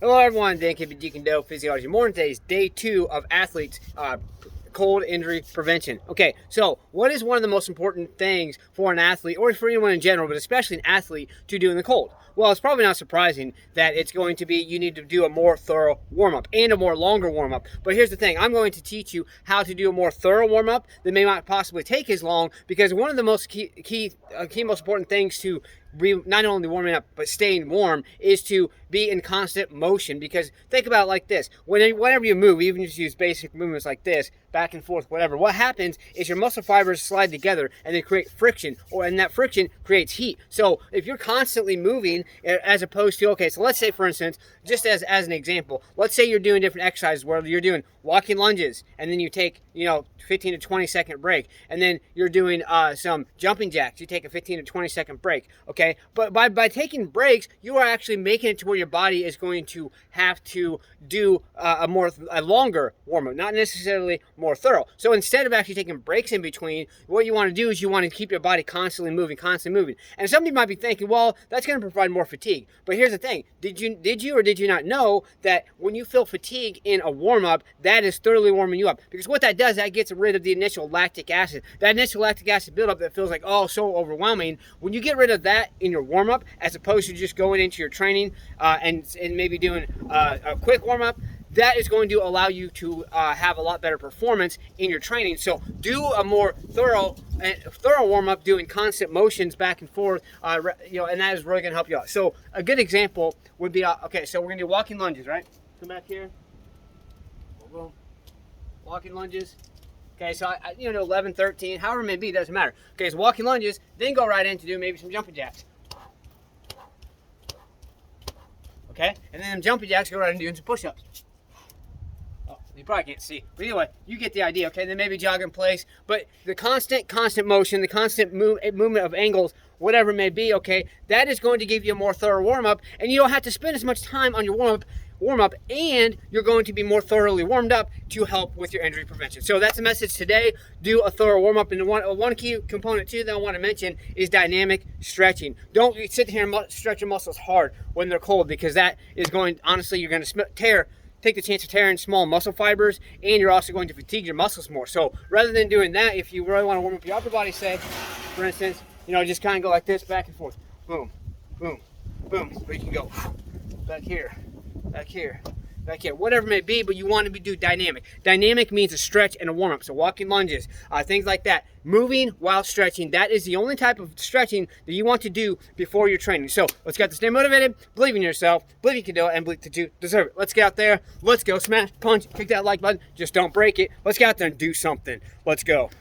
Hello everyone, Dan Kippy, Jeet, Kune Physiology. Morning. Today is day 2 of athletes cold injury prevention. Okay, so what is one of the most important things for an athlete, or for anyone in general, but especially an athlete, to do in the cold? Well, it's probably not surprising that it's going to be you need to do a more thorough warm-up and a more longer warm-up. But here's the thing, I'm going to teach you how to do a more thorough warm-up that may not possibly take as long, because one of the most key most important things to be not only warming up but staying warm is to be in constant motion. Because think about it like this: whenever you move, even just use basic movements like this, back and forth, whatever, what happens is your muscle fibers slide together and they create friction, and that friction creates heat. So if you're constantly moving, as opposed to, okay, so let's say, for instance, just as an example, let's say you're doing different exercises where you're doing walking lunges, and then you take 15 to 20 second break, and then you're doing some jumping jacks, you take a 15 to 20 second break. Okay, but by taking breaks, you are actually making it to where your body is going to have to do a longer warm-up, not necessarily more thorough. So instead of actually taking breaks in between, what you want to do is you want to keep your body constantly moving. And somebody might be thinking, well, that's going to provide more fatigue. But here's the thing: did you or did you not know that when you feel fatigue in a warm-up, that is thoroughly warming you up? Because what that does, that gets rid of the initial lactic acid. That initial lactic acid buildup that feels like, oh, so overwhelming. When you get rid of that in your warm-up, as opposed to just going into your training and maybe doing a quick warm-up, that is going to allow you to have a lot better performance in your training. So do a more thorough warm-up, doing constant motions back and forth, and that is really going to help you out. So a good example would be, okay, so we're going to do walking lunges, right? Come back here. Boom. Walking lunges. Okay, so 11, 13, however it may be, doesn't matter. Okay, so walking lunges, then go right into do maybe some jumping jacks. Okay, and then jumping jacks, go right into doing some push-ups. Oh, you probably can't see, but anyway, you get the idea. Okay, then maybe jog in place, but the constant motion, the constant movement of angles, whatever it may be, okay, that is going to give you a more thorough warm-up, and you don't have to spend as much time on your warm-up, and you're going to be more thoroughly warmed up to help with your injury prevention. So that's the message today. Do a thorough warm-up. And one key component too that I want to mention is dynamic stretching. Don't sit here and stretch your muscles hard when they're cold, because that is going, honestly, you're going to take the chance of tearing small muscle fibers, and you're also going to fatigue your muscles more. So rather than doing that, if you really want to warm up your upper body, say, for instance, just kind of go like this, back and forth, boom, boom, boom. But you can go back here, back here, back here, whatever it may be, but you want to do dynamic. Dynamic means a stretch and a warm-up. So walking lunges, things like that. Moving while stretching, that is the only type of stretching that you want to do before your training. So let's get to stay motivated, believe in yourself, believe you can do it, and believe that you deserve it. Let's get out there. Let's go. Smash, punch, kick that like button. Just don't break it. Let's get out there and do something. Let's go.